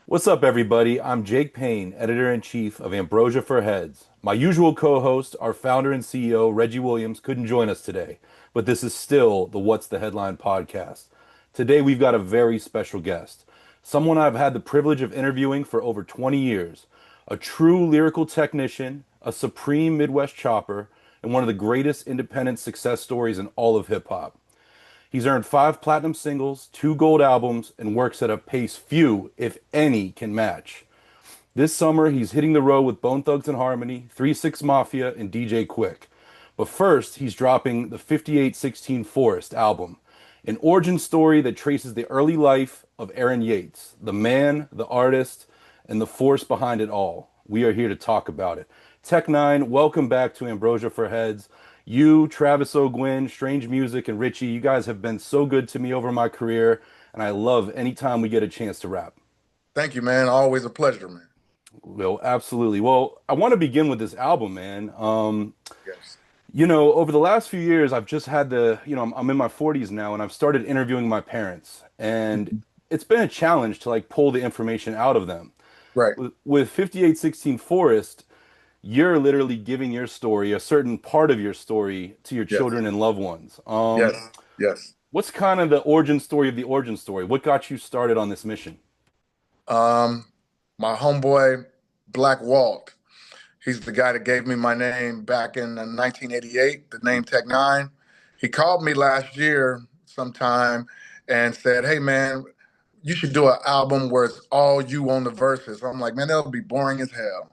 What's up, everybody? I'm Jake Payne, editor-in-chief of Ambrosia for Heads. My usual co-host, our founder and CEO, Reggie Williams, couldn't join us today, but this is still the What's the Headline podcast. Today, we've got a very special guest, someone I've had the privilege of interviewing for over 20 years, a true lyrical technician, a supreme Midwest chopper, and one of the greatest independent success stories in all of hip-hop. He's earned 5 platinum singles, 2 gold albums, and works at a pace few, if any, can match. This summer, he's hitting the road with Bone Thugs and Harmony, 3 6 Mafia, and DJ Quik. But first, he's dropping the 5816 Forest album, an origin story that traces the early life of Aaron Yates, the man, the artist, and the force behind it all. We are here to talk about it. Tech9, welcome back to Ambrosia for Heads. You, Travis O'Gwyn, Strange Music, and Richie, you guys have been so good to me over my career, and I love anytime we get a chance to rap. Thank you, man. Always a pleasure, man. Well, absolutely. Well, I want to begin with this album, man. Yes. Over the last few years, I've just had I'm in my 40s now, and I've started interviewing my parents, and Mhm. it's been a challenge to like pull the information out of them. Right. With 5816 Forest, you're literally giving your story, a certain part of your story, to your Yes. children and loved ones. Yes. Yes. What's kind of the origin story of the origin story? What got you started on this mission? Um, my homeboy, Black Walt, he's the guy that gave me my name back in 1988, the name Tech9. He called me last year sometime and said, "Hey, man, you should do an album where it's all you on the verses." I'm like, "Man, that'll be boring as hell."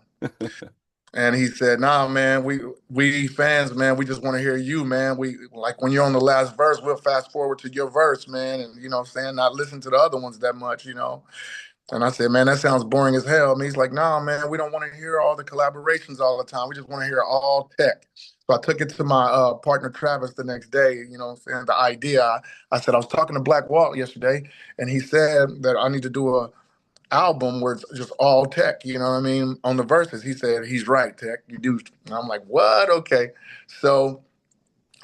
And he said, "Nah, man, we fans, man, we just want to hear you, man. We like when you're on the last verse, we'll fast forward to your verse, man, and what I'm saying, not listen to the other ones that much." And I said, "Man, that sounds boring as hell." And he's like, "Nah, man, we don't want to hear all the collaborations all the time. We just want to hear all tech." So I took it to my partner Travis the next day, what I'm saying, the idea. I said, I was talking to Black Walt yesterday, and he said that I need to do a album where it's just all tech, you know what I mean, on the verses. He said, he's right, Tech, you do. And I'm like, what? Okay. So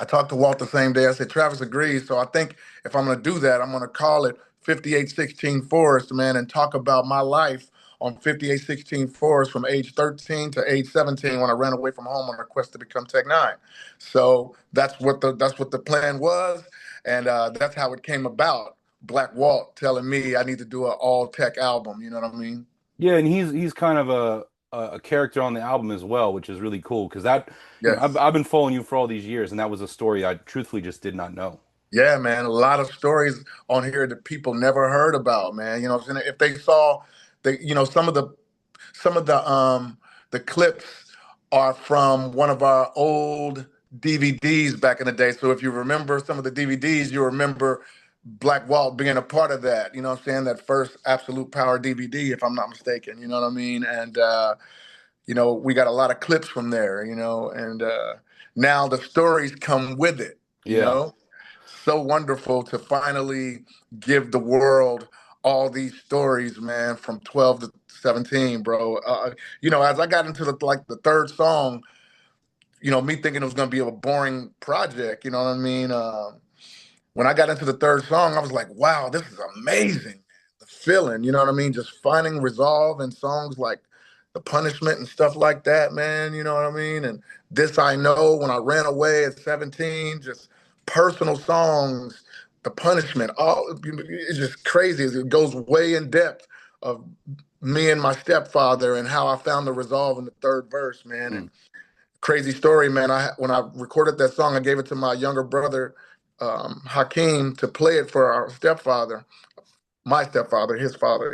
I talked to Walt the same day. I said, Travis agrees. So I think if I'm going to do that, I'm going to call it 5816 Forest, man, and talk about my life on 5816 Forest from age 13 to age 17 when I ran away from home on a quest to become Tech9. So that's what the plan was, and that's how it came about. Black Walt telling me I need to do an all tech album. You know what I mean? Yeah, and he's kind of a character on the album as well, which is really cool because I've Yes. I've been following you for all these years, and that was a story I truthfully just did not know. Yeah, man. A lot of stories on here that people never heard about, man. You know what I'm saying? If they saw some of the clips are from one of our old DVDs back in the day. So if you remember some of the DVDs, you remember Black Walt being a part of that. You know what I'm saying? That first Absolute Power DVD, if I'm not mistaken. You know what I mean? And we got a lot of clips from there, and now the stories come with it, you Yeah. know? So wonderful to finally give the world all these stories, man, from 12 to 17, bro. As I got into the third song, me thinking it was going to be a boring project, you know what I mean? When I got into the third song, I was like, wow, this is amazing. The feeling, you know what I mean? Just finding resolve in songs like The Punishment and stuff like that, man, you know what I mean? And This I Know, When I Ran Away at 17, just personal songs, The Punishment, all it's just crazy. It goes way in depth of me and my stepfather and how I found the resolve in the third verse, man. Hmm. And crazy story, man. When I recorded that song, I gave it to my younger brother, Hakeem, to play it for our stepfather, my stepfather, his father,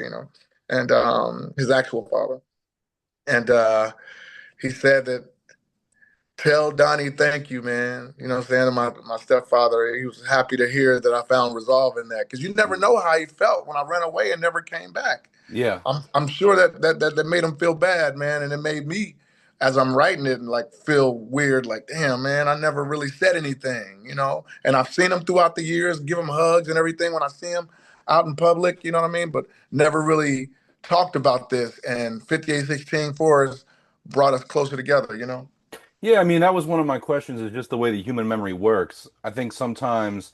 and his actual father. And he said that tell Donnie thank you, man. You know what I'm saying? My stepfather, he was happy to hear that I found resolve in that because you never know how he felt when I ran away and never came back. Yeah. I'm sure that made him feel bad, man, and it made me, as I'm writing it, like feel weird, like damn, man, I never really said anything. And I've seen him throughout the years, give him hugs and everything when I see him out in public, you know what I mean, but never really talked about this. And 5816 Forest brought us closer together. Yeah, I mean, that was one of my questions is just the way the human memory works. I think sometimes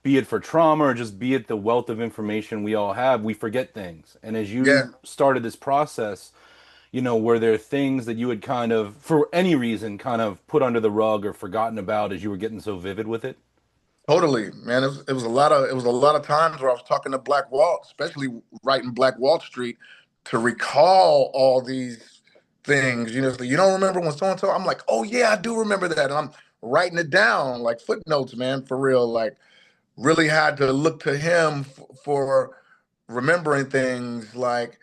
be it for trauma or just be it the wealth of information we all have, we forget things. And as Yeah. you started this process, were there things that you had kind of, for any reason, kind of put under the rug or forgotten about as you were getting so vivid with it? Totally, man. It was a lot of times where I was talking to Black Walt, especially writing Black Wall Street, to recall all these things. So you don't remember when so and so. I'm like, oh yeah, I do remember that, and I'm writing it down like footnotes, man, for real. Like, really had to look to him for remembering things like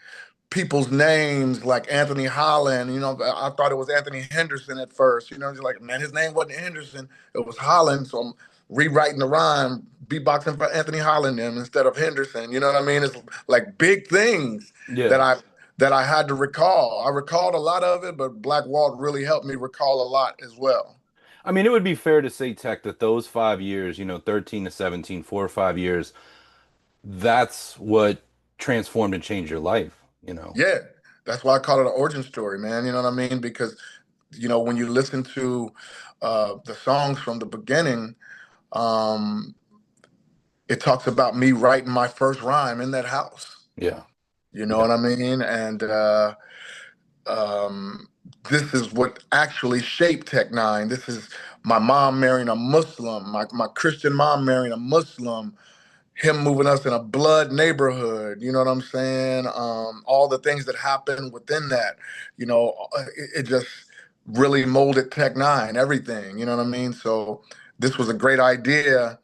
people's names like Anthony Holland. I thought it was Anthony Henderson at first. He's like, man, his name wasn't Henderson, it was Holland. So I'm rewriting the rhyme, beatboxing for Anthony Holland instead of Henderson. You know what I mean? It's like big things that Yeah. I had to recall. I recalled a lot of it, but Black Walt really helped me recall a lot as well. I mean, it would be fair to say, Tech, that those 5 years, 13 to 17, 4 or 5 years, that's what transformed and changed your life. Yeah, that's why I call it an origin story, man. You know what I mean? Because when you listen to the songs from the beginning, um, it talks about me writing my first rhyme in that house. Yeah. You know Yeah. what I mean? And um, this is what actually shaped Tech 9. This is my mom marrying a Muslim, my Christian mom marrying a Muslim, him moving us in a blood neighborhood. You know what I'm saying? All the things that happened within that, it just really molded Tech 9, everything. You know what I mean? So this was a great idea,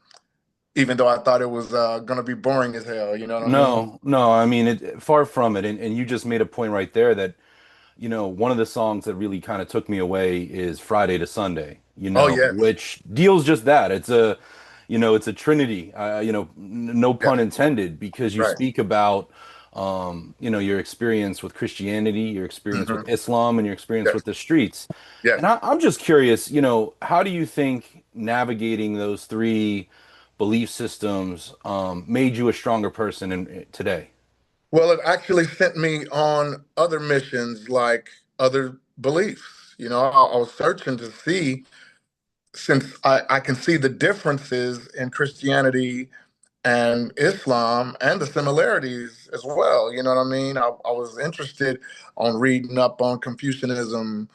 even though I thought it was gonna be boring as hell. You know what I mean? No, no, I mean, far from it. And you just made a point right there that, one of the songs that really kind of took me away is Friday to Sunday, Oh yes, which deals just that. It's a trinity, no yeah, pun intended, because you right, speak about, your experience with Christianity, your experience with hmm, Islam, and your experience yes, with the streets. yes. And I'm just curious, how do you think navigating those three belief systems, made you a stronger person today? Well, it actually sent me on other missions, like other beliefs. I was searching to see, since I can see the differences in Christianity and Islam and the similarities as well. You know what I mean? I was interested on reading up on Confucianism,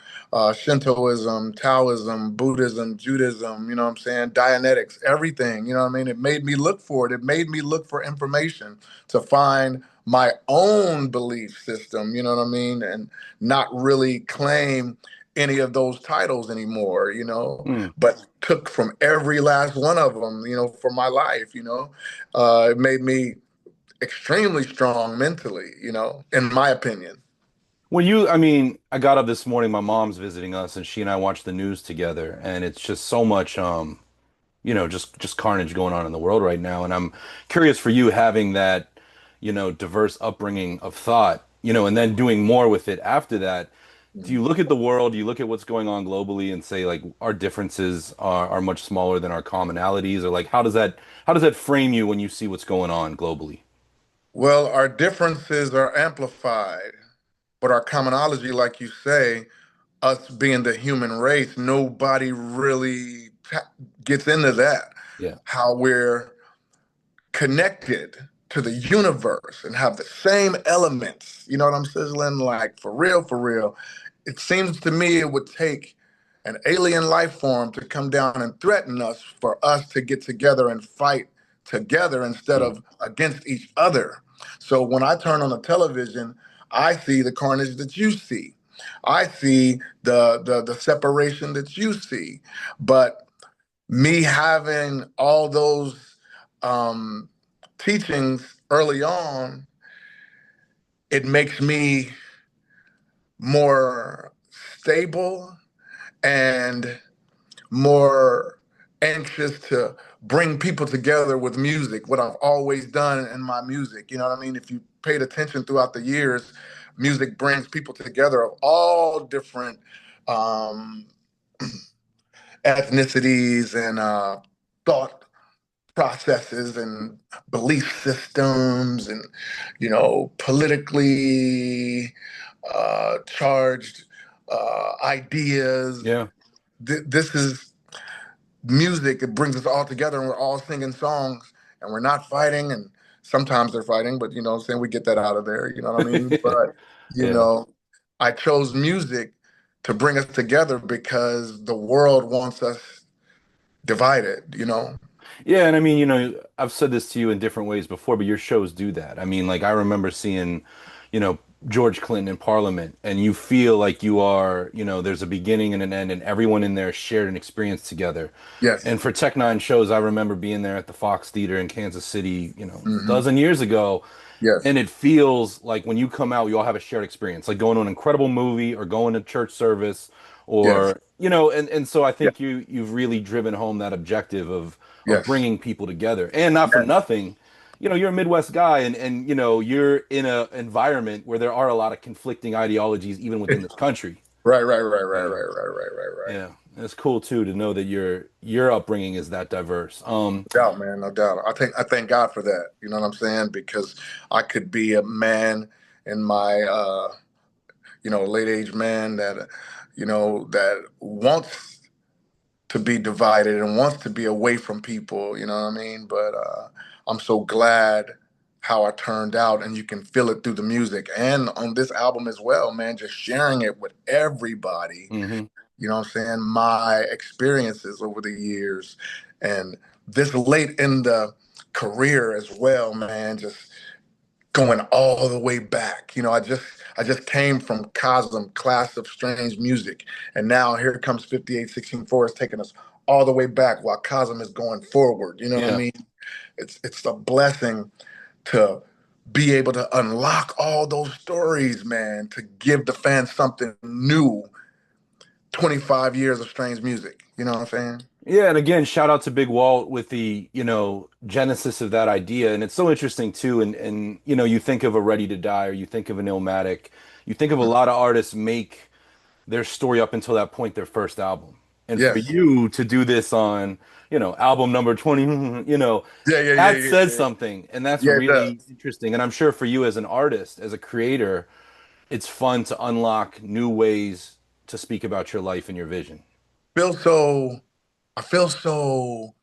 Shintoism, Taoism, Buddhism, Judaism, you know what I'm saying? Dianetics, everything. You know what I mean? It made me look for it. It made me look for information to find my own belief system, you know what I mean? And not really claim any of those titles anymore, Hmm. but took from every last one of them, for my life. It made me extremely strong mentally, in my opinion. I mean, I got up this morning, my mom's visiting us, and she and I watched the news together, and it's just so much, just carnage going on in the world right now. And I'm curious for you having that, diverse upbringing of thought, and then doing more with it after that. Do you look at the world, do you look at what's going on globally and say like our differences are much smaller than our commonalities, or like how does that frame you when you see what's going on globally? Well, our differences are amplified, but our commonology, like you say, us being the human race, nobody really gets into that. Yeah. How we're connected to the universe and have the same elements. You know what I'm sizzling? Like, for real, for real. It seems to me it would take an alien life form to come down and threaten us for us to get together and fight together instead Mm. of against each other. So when I turn on the television, I see the carnage that you see. I see the separation that you see. But me having all those um, teachings early on, it makes me more stable and more anxious to bring people together with music, what I've always done in my music. You know what I mean? If you paid attention throughout the years, music brings people together of all different um, ethnicities and thought processes and belief systems and politically charged ideas. Yeah. This is music. It brings us all together and we're all singing songs and we're not fighting, and sometimes they're fighting, but you know what I'm saying, we get that out of there, you know what I mean? But you Yeah. know, I chose music to bring us together because the world wants us divided, you know? Yeah, and I mean, I've said this to you in different ways before, but your shows do that. I mean, like I remember seeing, you know, George Clinton in Parliament, and you feel like you are, there's a beginning and an end, and everyone in there shared an experience together. Yes. And for Tech 9 shows, I remember being there at the Fox Theater in Kansas City, a Hmm. dozen years ago, Yes. and it feels like when you come out, you all have a shared experience, like going to an incredible movie or going to church service, Yes. or and so I Yes. think you've really driven home that objective of Yes. bringing people together. And not for Yes. nothing, you're a Midwest guy, and you're in an environment where there are a lot of conflicting ideologies even within this country. Right, right, right, right, Yeah. right, right, right, right, right. Yeah. It's cool too to know that your upbringing is that diverse. No doubt, man, no doubt. I thank God for that. You know what I'm saying? Because I could be a man in my late age man that that wants to be divided and wants to be away from people, you know what I mean? But I'm so glad how I turned out, and you can feel it through the music and on this album as well, man, just sharing it with everybody. Hmm. You know what I'm saying? My experiences over the years and this late in the career as well, man, just going all the way back. I just came from Cosm, Class of Strange Music, and now here comes 5816 is taking us all the way back while Cosm is going forward. You know what I Yeah. mean? It's a blessing to be able to unlock all those stories, man, to give the fans something new. 25 years of strange music. You know what I'm saying? Yeah, and again, shout out to Big Walt with the, genesis of that idea. And it's so interesting too. And you think of a Ready to Die, or you think of an Illmatic, you think of a lot of artists make their story up until that point, their first album. And for Yes. you to do this on, album number 20, Yeah, yeah, yeah, that yeah, says yeah. something. And that's Yeah, it really does. interesting. And I'm sure for you as an artist, as a creator, it's fun to unlock new ways to speak about your life and your vision. Feel so I feel so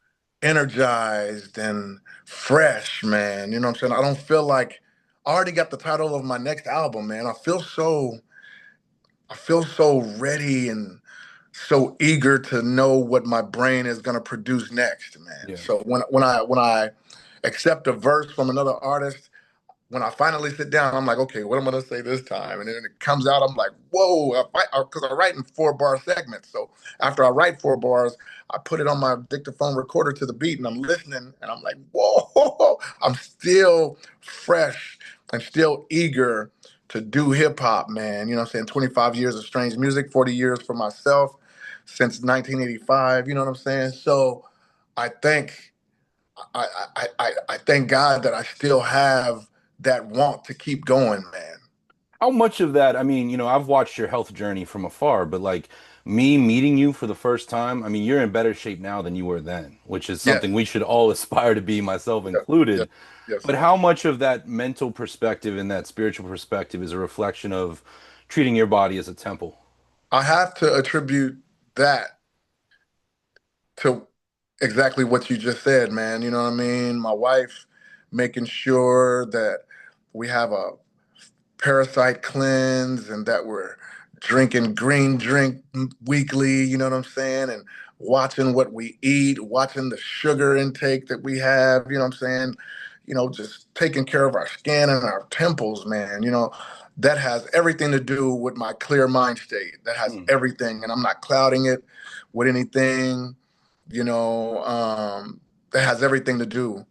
energized and fresh, man. You know what I'm saying? I don't feel like I already got the title of my next album, man. I feel so ready and so eager to know what my brain is gonna produce next, man. Yeah. So when I accept a verse from another artist, when I finally sit down, I'm like, okay, what am I gonna say this time? And then it comes out, I'm like, whoa, because I write in 4 bar segments. So after I write 4 bars, I put it on my dictaphone recorder to the beat, and I'm listening, and I'm like, whoa, I'm still fresh and still eager to do hip hop, man. You know what I'm saying? 25 years of strange music, 40 years for myself since 1985. You know what I'm saying? So I think I thank God that I still have that want to keep going, man. How much of that, I mean, I've watched your health journey from afar, but like me meeting you for the first time, I mean, you're in better shape now than you were then, which is Yes, something we should all aspire to be, myself yes, yes, included. yes. But how much of that mental perspective and that spiritual perspective is a reflection of treating your body as a temple? I have to attribute that to exactly what you just said, man. You know what I mean? My wife making sure that we have a parasite cleanse and that we're drinking green drink weekly, you know what I'm saying? And watching what we eat, watching the sugar intake that we have, you know what I'm saying? Just taking care of our skin and our temples, man. That has everything to do with my clear mind state. That has Hmm. everything. And I'm not clouding it with anything, you know, um, that has everything to do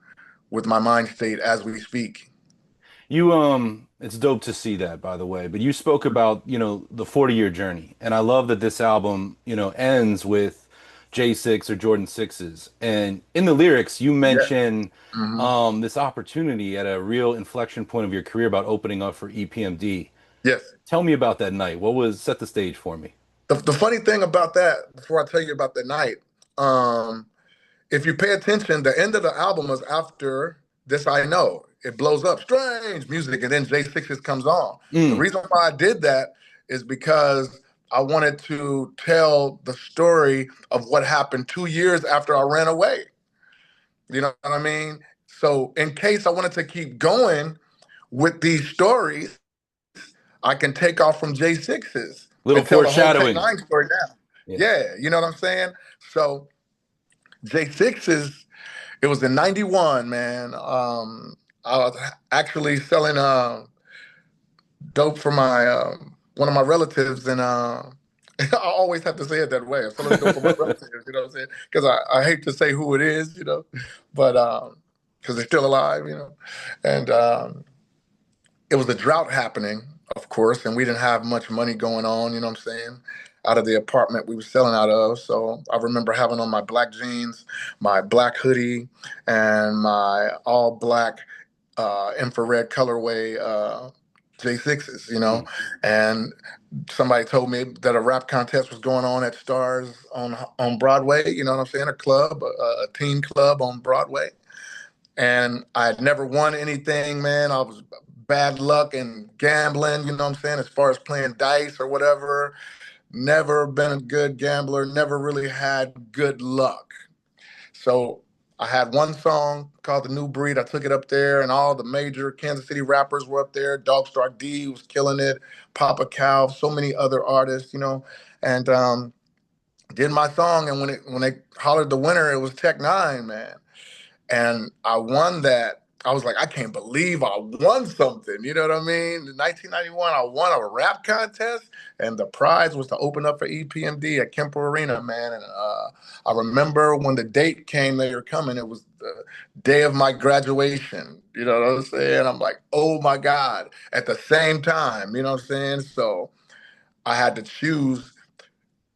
with my mind state as we speak. It's dope to see that, by the way. But you spoke about, the 40-year journey. And I love that this album, ends with J6 or Jordan sixes. And in the lyrics, you Yeah. mention Hmm. this opportunity at a real inflection point of your career about opening up for EPMD. Yes. Tell me about that night. What was set the stage for me? The funny thing about that, before I tell you about the night, um, if you pay attention, the end of the album is after This I Know. It blows up, strange music, and then J6 comes on. The Mm, reason why I did that is because I wanted to tell the story of what happened 2 years after I ran away. You know what I mean? So in case I wanted to keep going with these stories, I can take off from J6's Little and tell the whole Tech foreshadowing. Nine story now. Yeah. Yeah, you know what I'm saying? So J6's, it was in 91, man. I was actually selling dope for my one of my relatives, and I always have to say it that way. I'm selling dope for my relatives, you know what I'm saying? Because I hate to say who it is, but because they're still alive, and it was a drought happening, of course, and we didn't have much money going on, you know what I'm saying, out of the apartment we were selling out of. So I remember having on my black jeans, my black hoodie, and my all black infrared colorway J6s, Mm. and somebody told me that a rap contest was going on at Stars on Broadway, you know what I'm saying, a club, a teen club on Broadway, and I had never won anything, man. I was bad luck and gambling, you know what I'm saying, as far as playing dice or whatever. Never been a good gambler, never really had good luck. So I had one song called The New Breed. I took it up there, and all the major Kansas City rappers were up there. Dogstar D was killing it, Papa Cal, so many other artists, and did my song. And when they hollered the winner, it was Tech 9, man. And I won that. I was like, I can't believe I won something. You know what I mean? In 1991, I won a rap contest, and the prize was to open up for EPMD at Kemper Arena, man. And I remember when the date came, they were coming. It was the day of my graduation. You know what I'm saying? I'm like, oh my God. At the same time, you know what I'm saying? So I had to choose.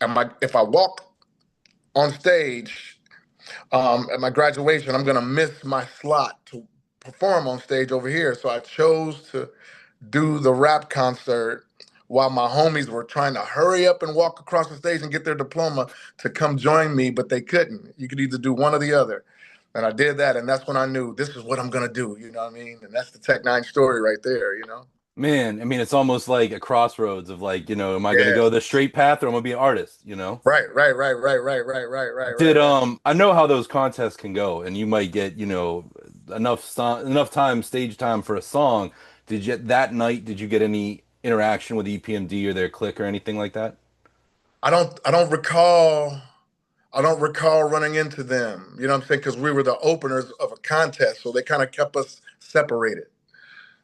If I walk on stage at my graduation, I'm gonna miss my slot to perform on stage over here. So I chose to do the rap concert while my homies were trying to hurry up and walk across the stage and get their diploma to come join me, but they couldn't. You could either do one or the other. And I did that, and that's when I knew this is what I'm gonna do, you know what I mean? And that's the Tech 9 story right there. Man, I mean, it's almost like a crossroads of like, am I gonna Yeah. go the straight path or am I gonna be an artist, Right, right, right, right, right, right, right, right, right, Did right. I know how those contests can go, and you might get, enough time, stage time for a song. That night, did you get any interaction with EPMD or their clique or anything like that? I don't recall running into them. You know what I'm saying? Because we were the openers of a contest, so they kind of kept us separated.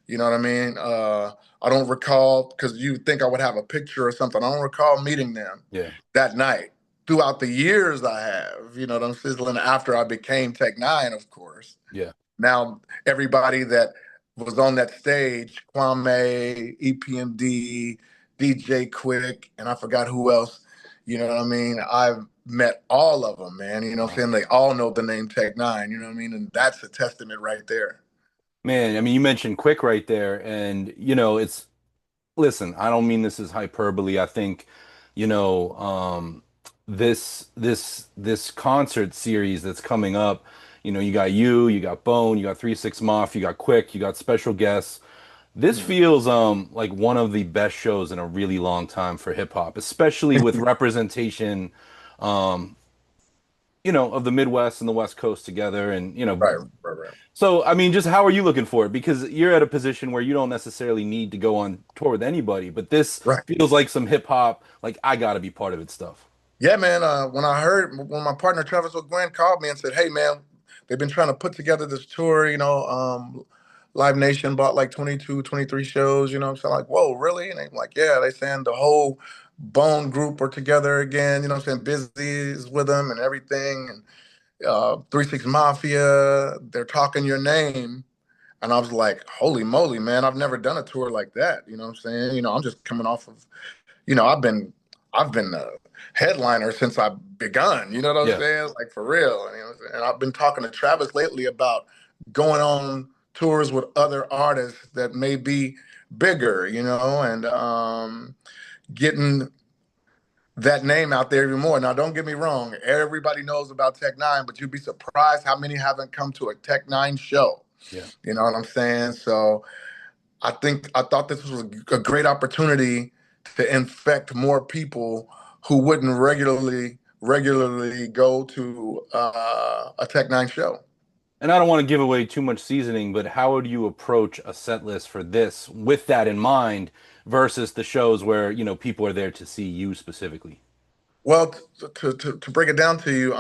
You know what I mean? I don't recall because you think I would have a picture or something. I don't recall meeting them Yeah, that night. Throughout the years, I have. You know what I'm sizzling after I became Tech 9, of course. yeah. Now everybody that was on that stage, Kwame, EPMD, DJ Quik, and I forgot who else. You know what I mean? I've met all of them, man. You know what I'm Wow. saying? They all know the name Tech 9. You know what I mean? And that's a testament right there. Man, I mean, you mentioned Quick right there, and listen, I don't mean this as hyperbole. I think, you know, this concert series that's coming up, you got Bone, you got 3 6 Mafia, you got Quick, you got special guests. This Hmm. feels like one of the best shows in a really long time for hip hop, especially with representation, um, of the Midwest and the West Coast together, and Right, right, right, so, I mean, just how are you looking for it? Because you're at a position where you don't necessarily need to go on tour with anybody, but this right. feels like some hip hop, like I gotta be part of it stuff. Yeah, man. When my partner Travis O'Gwen called me and said, "Hey, man, they've been trying to put together this tour. Live Nation bought like 22, 23 shows. So I'm like, whoa, really?" And they're like, "Yeah." They saying the whole Bone group are together again. You know what I'm saying? Busy is with them and everything. And 3 6 Mafia, they're talking your name. And I was like, holy moly, man, I've never done a tour like that. You know what I'm saying? I'm just coming off of you know, I've been a headliner since I've begun. You know what I'm Yeah, saying? Like for real. And I've been talking to Travis lately about going on tours with other artists that may be bigger, and getting that name out there even more. Now, don't get me wrong, everybody knows about Tech 9, but you'd be surprised how many haven't come to a Tech 9 show. yeah. You know what I'm saying? So I thought this was a great opportunity to infect more people who wouldn't regularly go to a Tech 9 show. And I don't want to give away too much seasoning, but how would you approach a set list for this with that in mind versus the shows where, people are there to see you specifically? Well, to break it down to you,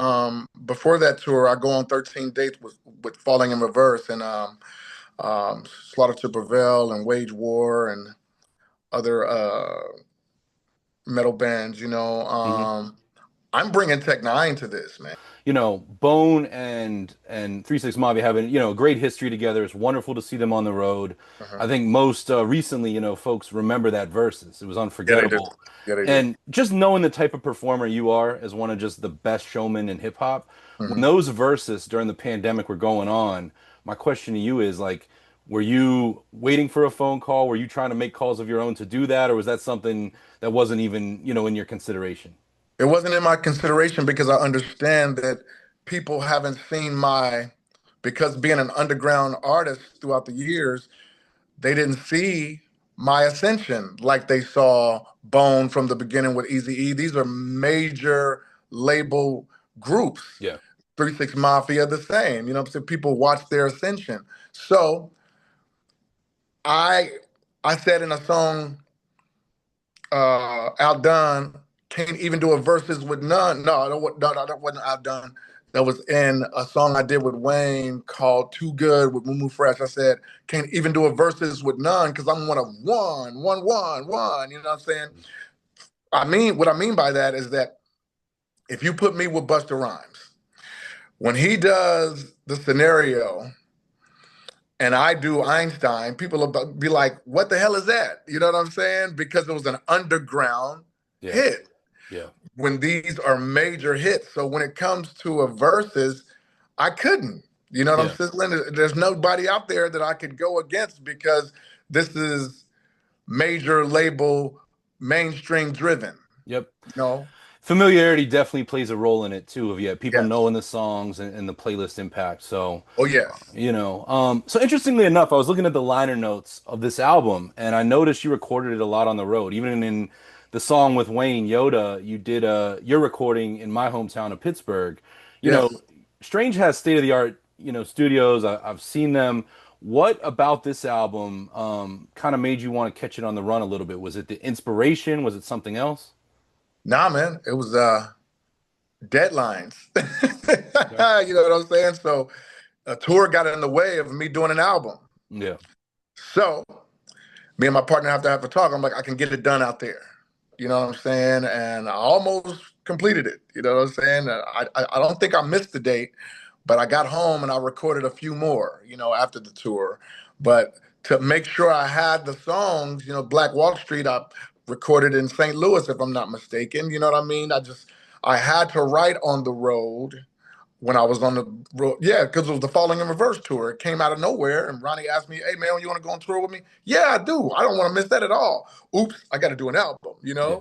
before that tour, I go on 13 dates with Falling in Reverse and Slaughter to Prevail and Wage War and other metal bands. I'm bringing Tech Nine to this, man. Bone and 36 Mafia having, a great history together. It's wonderful to see them on the road. I Uh-huh. think most recently, folks remember that versus. It was Yeah, they do. unforgettable. Yeah, they do. And just knowing the type of performer you are as one of just the best showmen in hip hop, when Hmm. those verses during the pandemic were going on, my question to you is like, were you waiting for a phone call? Were you trying to make calls of your own to do that? Or was that something that wasn't even, in your consideration? It wasn't in my consideration because I understand that people haven't seen because being an underground artist throughout the years, they didn't see my ascension like they saw Bone from the beginning with Eazy-E. These are major label groups. Yeah. 36 Mafia, the same. So people watch their ascension. So I I said in a song, Outdone, can't even do a verses with none. No, that wasn't Outdone. That was in a song I did with Wayne called Too Good with Moo Fresh. I said, can't even do a verses with none because I'm one of one, one, one, one. You know what I'm saying? What I mean by that is that if you put me with Busta Rhymes, when he does the scenario and I do Einstein, people will be like, what the hell is that? You know what I'm saying? Because it was an underground Yeah. hit. Yeah. When these are major hits. So when it comes to a versus, I couldn't. You know what I'm Yeah. saying? There's nobody out there that I could go against because this is major label, mainstream driven. Yep. You know? Familiarity definitely plays a role in it too, of people Yes. knowing the songs and the playlist impact. So, Oh yes. so interestingly enough, I was looking at the liner notes of this album and I noticed you recorded it a lot on the road. Even in the song with Wayne, Yoda, you did your recording in my hometown of Pittsburgh. You know, Yes. Strange has state of the art, studios. I've seen them. What about this album kind of made you want to catch it on the run a little bit? Was it the inspiration? Was it something else? Nah, man. It was deadlines. Okay. You know what I'm saying? So a tour got in the way of me doing an album. Yeah. So me and my partner have to have a talk. I'm like, I can get it done out there. You know what I'm saying? And I almost completed it. You know what I'm saying? I don't think I missed the date, but I got home and I recorded a few more, after the tour. But to make sure I had the songs, Black Wall Street, I recorded in St. Louis, if I'm not mistaken. You know what I mean? I had to write on the road when I was on the road. Yeah, because it was the Falling in Reverse tour. It came out of nowhere, and Ronnie asked me, "Hey man, you want to go on tour with me?" Yeah, I do. I don't want to miss that at all. Oops, I got to do an album. Yeah.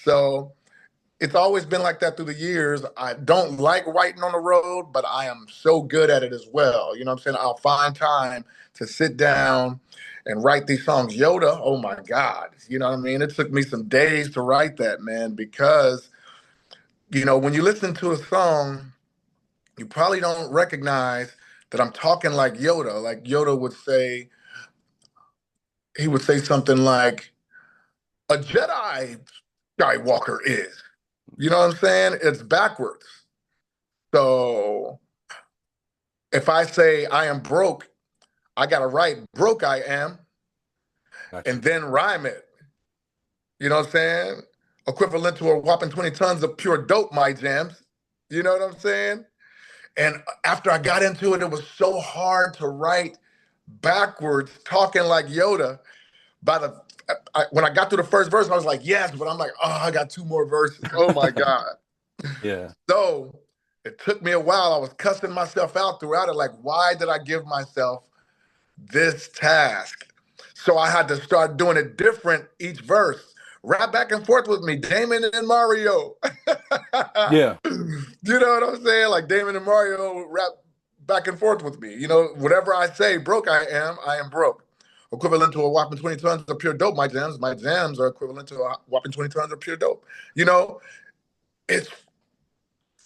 So it's always been like that through the years. I don't like writing on the road, but I am so good at it as well. You know what I'm saying? I'll find time to sit down and write these songs. Yoda, oh my God. You know what I mean? It took me some days to write that, man, because, when you listen to a song, you probably don't recognize that I'm talking like Yoda. Like Yoda would say, he would say something like, a Jedi Skywalker is. You know what I'm saying? It's backwards. So if I say I am broke, I gotta write broke I am Got you. and then rhyme it. You know what I'm saying? Equivalent to a whopping 20 tons of pure dope, my jams. You know what I'm saying? And after I got into it, it was so hard to write backwards, talking like Yoda. When I got through the first verse, I was like, yes, but I'm like, oh, I got two more verses. Oh my God. Yeah. So it took me a while. I was cussing myself out throughout it. Like, why did I give myself this task? So I had to start doing it different each verse. Rap back and forth with me, Damon and Mario. Yeah. You know what I'm saying? Like Damon and Mario rap back and forth with me. Whatever I say, broke I am broke. Equivalent to a whopping 20 tons of pure dope, my jams. My jams are equivalent to a whopping 20 tons of pure dope. You know, it's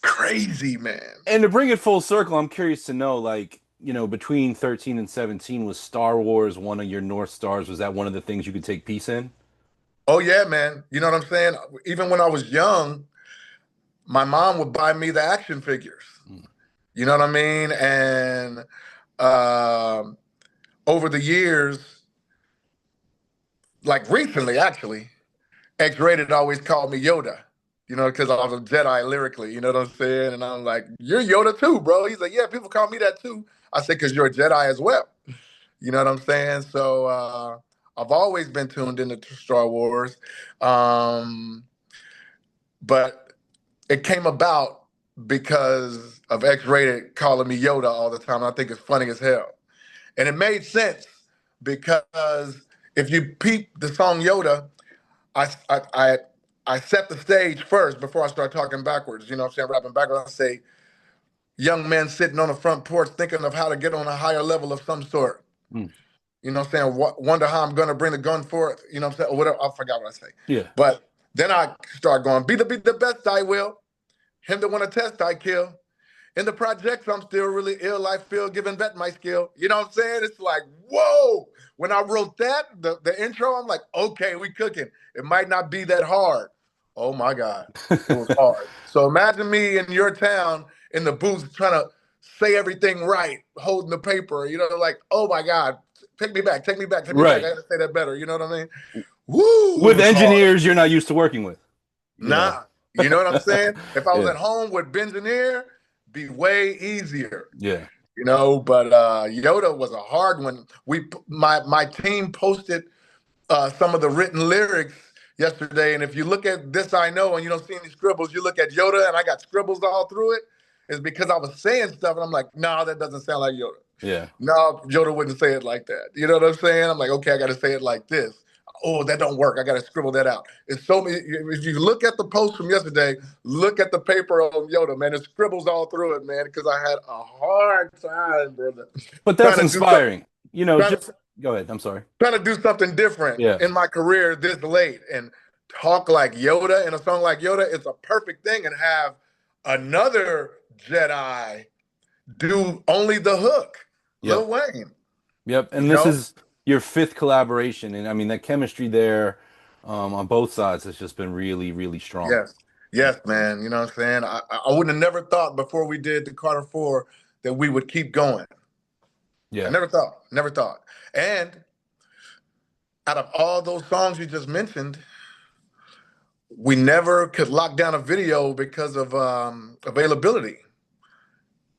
crazy, man. And to bring it full circle, I'm curious to know, like, between 13 and 17, was Star Wars one of your North Stars? Was that one of the things you could take peace in? Oh yeah, man. You know what I'm saying? Even when I was young, my mom would buy me the action figures. Mm. You know what I mean? And um over the years, like recently, actually, X-rated always called me Yoda. You know, because I was a Jedi lyrically. You know what I'm saying? And I'm like, "You're Yoda too, bro." He's like, "Yeah, people call me that too." I said, "Because you're a Jedi as well." You know what I'm saying? So I've always been tuned into Star Wars, um, but it came about because of X-rated calling me Yoda all the time. I think it's funny as hell, and it made sense because if you peep the song Yoda, I I I, I set the stage first before I start talking backwards. You know what I'm saying? Rapping backwards, I say, "Young men sitting on the front porch thinking of how to get on a higher level of some sort." Mm. You know what I'm saying? Wonder how I'm going to bring the gun forth. You know what I'm saying? Or whatever. I forgot what I say. Yeah. But then I start going, be the best I will. Him that want to test I kill. In the projects, I'm still really ill. I feel giving vet my skill. You know what I'm saying? It's like, whoa. When I wrote that, the intro, I'm like, okay, we cooking. It might not be that hard. Oh my God. It was hard. So imagine me in your town in the booth trying to say everything right, holding the paper, you know, like, oh my God, take me back, take me back, take me back. I Right. gotta say that better. You know what I mean? Woo, it With was hard. engineers you're not used to working with, you know. Nah, you know what I'm saying? If I was Yeah. at home with Benjineer, be way easier. Yeah. You know, but Yoda was a hard one. My team posted some of the written lyrics yesterday, and if you look at this, I know, and you don't see any scribbles, you look at Yoda, and I got scribbles all through it. Is because I was saying stuff, and I'm like, no, that doesn't sound like Yoda. Yeah. No, Yoda wouldn't say it like that. You know what I'm saying? I'm like, okay, I got to say it like this. Oh, that don't work. I got to scribble that out. It's so many. If you look at the post from yesterday, look at the paper on Yoda, man. It scribbles all through it, man, because I had a hard time, brother, But that's trying to do something, inspiring. trying Just to go ahead. I'm sorry. trying to do something different Yeah. in my career this late and talk like Yoda in a song like Yoda. It's a perfect thing, and have another Jedi do only the hook, Yep. Lil Wayne. Yep. You And this know. is your fifth collaboration. And I mean, that chemistry there on both sides has just been really, really strong. Yes. Yes, man. You know what I'm saying? I wouldn't have never thought before we did the Carter Four that we would keep going. I Yeah. never thought. Never thought. And out of all those songs you just mentioned, we never could lock down a video because of availability.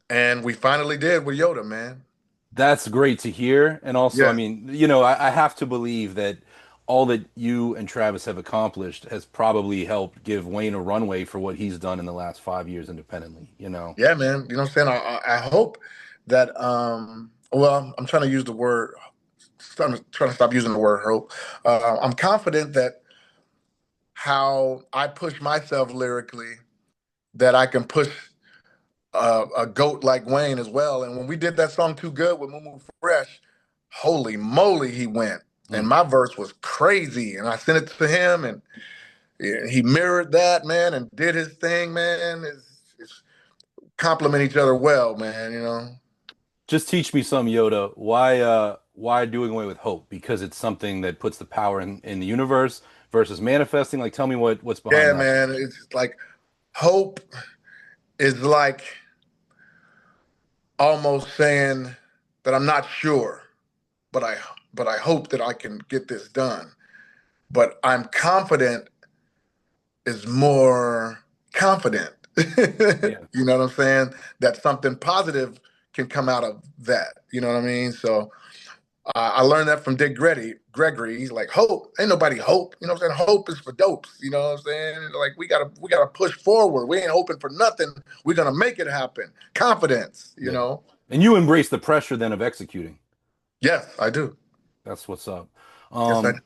And we finally did with Yoda, man. That's great to hear. And also, I Yeah. mean, I have to believe that all that you and Travis have accomplished has probably helped give Wayne a runway for what he's done in the last 5 years independently, you know? Yeah, man. You know what I'm saying? I hope that well, I'm trying to use the word trying to stop using the word hope. I'm confident that how I push myself lyrically, that I can push a goat like Wayne as well. And when we did that song "Too Good" with Moo Fresh, holy moly, he went. And Mm. my verse was crazy, and I sent it to him, and he mirrored that, man, and did his thing, man. It's complement each other well, man. You know. Just teach me some, Yoda. Why doing away with hope? Because it's something that puts the power in the universe versus manifesting. Like, tell me what's behind Yeah, that. man. It's like hope is like almost saying that I'm not sure, but I hope that I can get this done. But I'm confident is more confident. Yeah. You know what I'm saying? That something positive can come out of that. You know what I mean? So I learned that from Dick Gregory. He's like, hope ain't nobody hope. You know what I'm saying? Hope is for dopes. You know what I'm saying? Like we gotta push forward. We ain't hoping for nothing. We're gonna make it happen. Confidence. You Yeah. know. And you embrace the pressure then of executing. Yes, I do. That's what's up. Yes, I do. Um,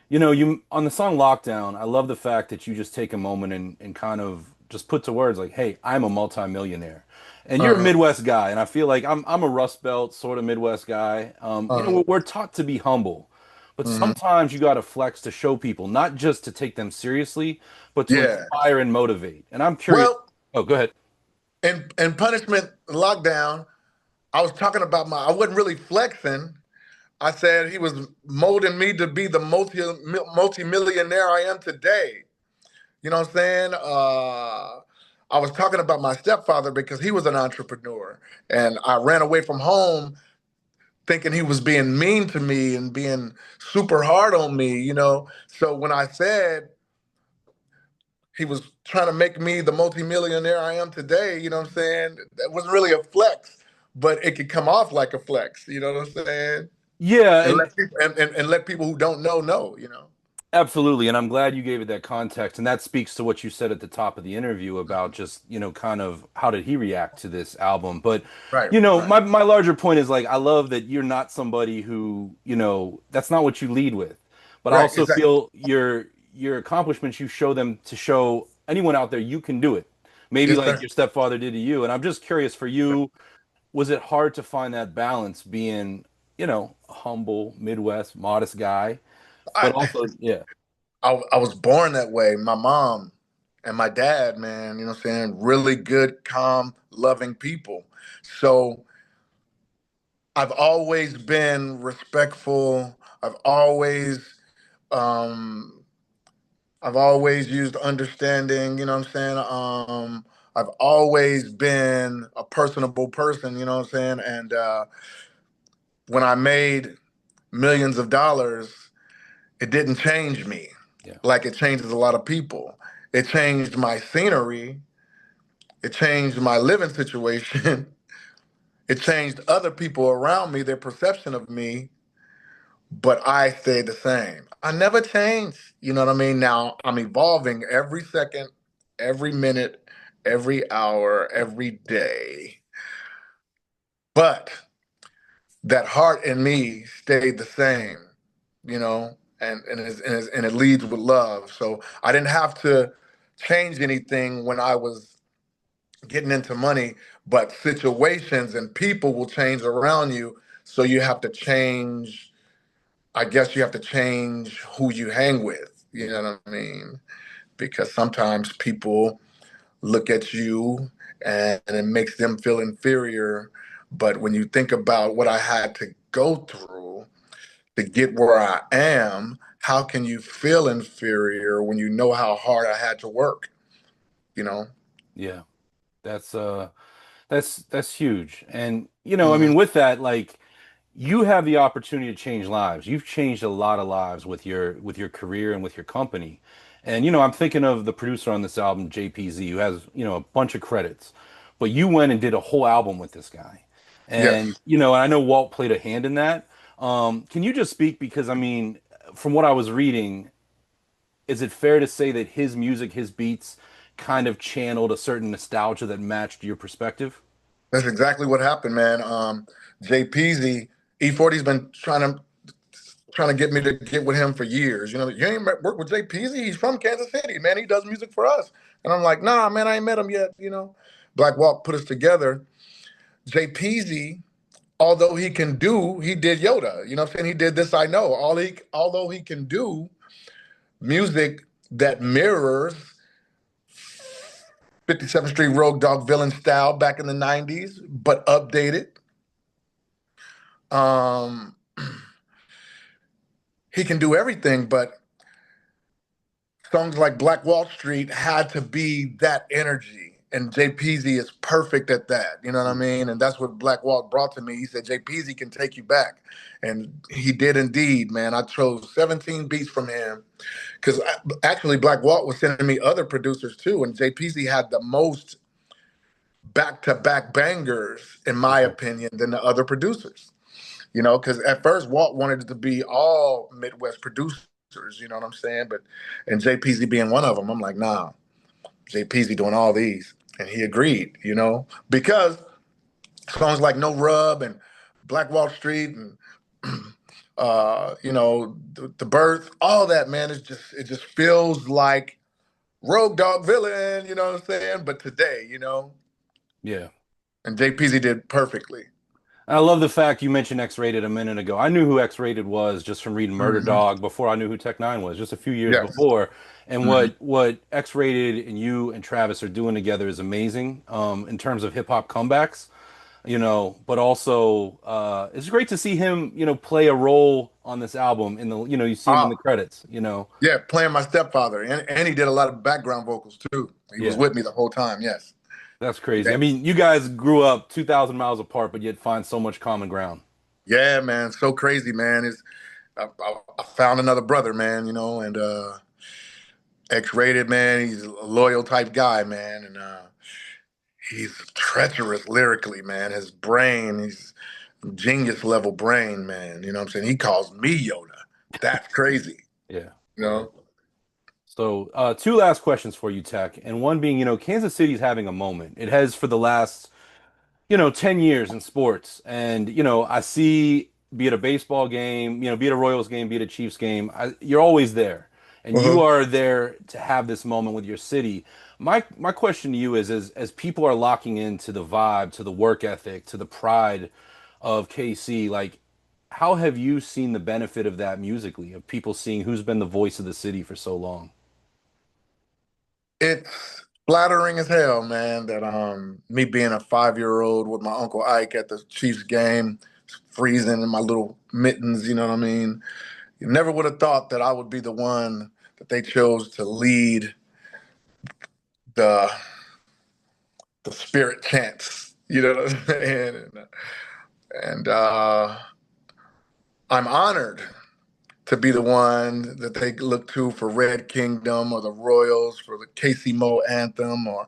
you on the song Lockdown, I love the fact that you just take a moment and kind of just put to words like, "Hey, I'm a multimillionaire." And you're a Uh-huh. Midwest guy, and I feel like I'm a Rust Belt sort of Midwest guy. Uh-huh. We're taught to be humble, but Hmm. sometimes you got to flex to show people, not just to take them seriously, but to Yeah. inspire and motivate. And I'm curious. Well, Oh, go ahead. in punishment lockdown, I was talking about I wasn't really flexing. I said he was molding me to be the multi-millionaire I am today. You know what I'm saying? I was talking about my stepfather because he was an entrepreneur, and I ran away from home thinking he was being mean to me and being super hard on me. So when I said he was trying to make me the multimillionaire I am today, you know what I'm saying? That wasn't really a flex, but it could come off like a flex. You know what I'm saying? Yeah, And and let people and let people who don't know. absolutely. And I'm glad you gave it that context. And that speaks to what you said at the top of the interview about just, kind of how did he react to this album. But, Right, right, my larger point is like, I love that you're not somebody who, that's not what you lead with. But I right, also exactly. feel your accomplishments, you show them to show anyone out there you can do it. Maybe Yes, like sir. your stepfather did to you. And I'm just curious for you, was it hard to find that balance being, a humble, Midwest, modest guy, I, but also, yeah, I was born that way. My mom and my dad, man, you know what I'm saying? Really good, calm, loving people. So I've always been respectful. Um, I've always used understanding, you know what I'm saying? I've always been a personable person, you know what I'm saying? And when I made millions of dollars, it didn't change me yeah, like it changes a lot of people. It changed my scenery. It changed my living situation. It changed other people around me, their perception of me, but I stayed the same. I never changed. You know what I mean? Now I'm evolving every second, every minute, every hour, every day. But that heart in me stayed the same, and it leads with love. So I didn't have to change anything when I was getting into money, but situations and people will change around you. So you have to change. I guess you have to change who you hang with. You know what I mean? Because sometimes people look at you and it makes them feel inferior. But when you think about what I had to go through to get where I am, how can you feel inferior when you know how hard I had to work? You know? yeah. That's that's huge. And I Mhm. mean with that, like you have the opportunity to change lives. You've changed a lot of lives with your career and with your company. And I'm thinking of the producer on this album, JPZ, who has, a bunch of credits. But you went and did a whole album with this guy. And Yes, and I know Walt played a hand in that. Can you just speak because I mean, from what I was reading, is it fair to say that his music, his beats kind of channeled a certain nostalgia that matched your perspective? that's exactly what happened, man. JPZ, E40's been trying to get me to get with him for years. You ain't work with JPZ. He's from Kansas City, man. He does music for us. And I'm like, nah, man, I ain't met him yet. Black Walk put us together. JPZ, although he did Yoda. You know what I'm saying? He did This I Know. Although he can do music that mirrors 57th Street Road Dog Villain style back in the 90s, but updated. Um, he can do everything, but songs like Black Wall Street had to be that energy. And JPZ is perfect at that. You know what I mean? And that's what Black Walt brought to me. He said, JPZ can take you back. And he did indeed, man. I chose 17 beats from him because actually Black Walt was sending me other producers too. And JPZ had the most back to back bangers, in my Okay. opinion, than the other producers. Because at first Walt wanted it to be all Midwest producers, you know what I'm saying? And JPZ being one of them, I'm like, nah, JPZ doing all these. And he agreed, because songs like No Rub and Black Wall Street and the Birth, all that, man, it just feels like Rogue Dog Villain, you know what I'm saying? But today, Yeah. and JPZ did perfectly. I love the fact you mentioned X-Rated a minute ago. I knew who X-Rated was just from reading Murder Hmm. Dog before I knew who Tech N9ne was, just a few years Yes. before. And Hmm. what X-Rated and you and Travis are doing together is amazing in terms of hip hop comebacks. but also it's great to see him, play a role on this album in the, you see him in the Ah, credits. yeah, playing my stepfather, and he did a lot of background vocals too. He was Yeah, with me the whole time. Yes. that's crazy. Yeah, I mean, you guys grew up 2,000 miles apart, but yet find so much common ground. yeah, man, so crazy, man. I found another brother, man. And X-rated, man. He's a loyal type guy, man, and he's treacherous lyrically, man. His brain, he's genius level brain, man. You know what I'm saying? He calls me Yoda. That's crazy. Yeah. You know? So, two last questions for you, Tech, and one being, Kansas City's having a moment. It has for the last 10 years in sports. And, I see, be it a baseball game, be it a Royals game, be it a Chiefs game, you're always there. And you Uh-huh. are there to have this moment with your city. My question to you is, as people are locking into the vibe, to the work ethic, to the pride of KC, like, how have you seen the benefit of that musically, of people seeing who's been the voice of the city for so long? It's flattering as hell, man, that me being a 5-year-old with my Uncle Ike at the Chiefs game, freezing in my little mittens, you know what I mean? You never would have thought that I would be the one that they chose to lead the the spirit chants. You know what I'm saying? And I'm honored to be the one that they look to for Red Kingdom or the Royals for the Casey Mo anthem or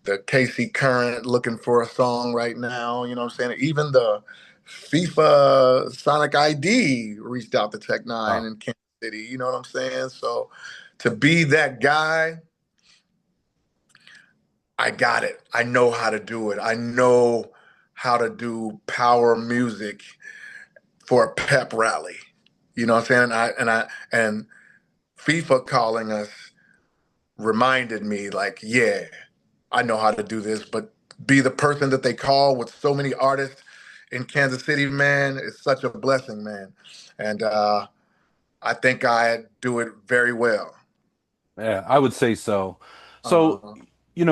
the Casey Current looking for a song right now. You know what I'm saying? Even the FIFA Sonic ID reached out to Tech Nine Wow. in Kansas City. You know what I'm saying? So to be that guy, I got it. I know how to do it. I know how to do power music for a pep rally. You know what I'm saying? And FIFA calling us reminded me, like, yeah, I know how to do this, but be the person that they call with so many artists in Kansas City, man, is such a blessing, man. And I think I do it very well. Yeah, I would say so. So, Uh,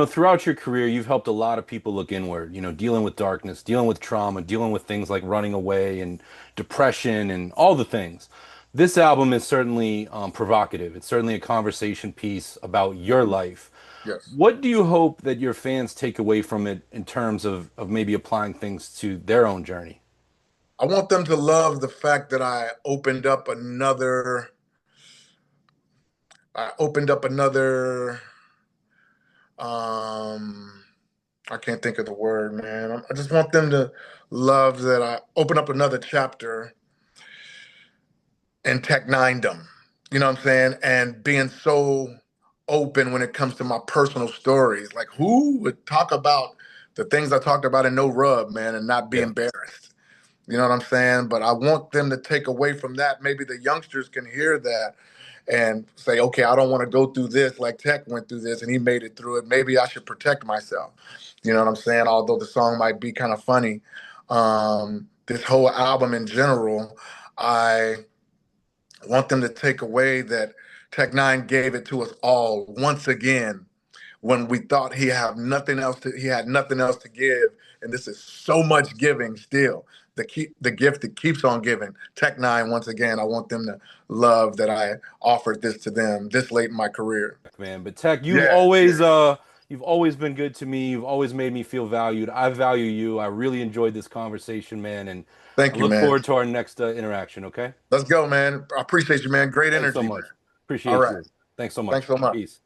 throughout your career, you've helped a lot of people look inward, dealing with darkness, dealing with trauma, dealing with things like running away and depression and all the things. This album is certainly provocative. It's certainly a conversation piece about your life. yes. What do you hope that your fans take away from it in terms of maybe applying things to their own journey? I want them to love the fact that I opened up another um I can't think of the word, man. I just want them to love that I open up another chapter in Tech Nindom. You know what I'm saying? And being so open when it comes to my personal stories. Like, who would talk about the things I talked about in No Rub, man, and not be Yeah. embarrassed? You know what I'm saying? But I want them to take away from that. Maybe the youngsters can hear that and say, okay, I don't want to go through this like Tech went through this and he made it through it. Maybe I should protect myself. You know what I'm saying? Although the song might be kind of funny, this whole album in general, I want them to take away that Tech Nine gave it to us all once again when we thought he had nothing else to give, and this is so much giving still. The gift that keeps on giving. Tech Nine, once again, I want them to love that I offered this to them this late in my career. Man. But Tech, Yeah, yeah. you've always been good to me. You've always made me feel valued. I value you. I really enjoyed this conversation, man, and I Thank you, look man. forward to our next interaction, okay? Let's go, man. I appreciate you, man. Great Thanks so energy, man. much. All Appreciate right. you. Thanks so Thanks much. so much. Peace.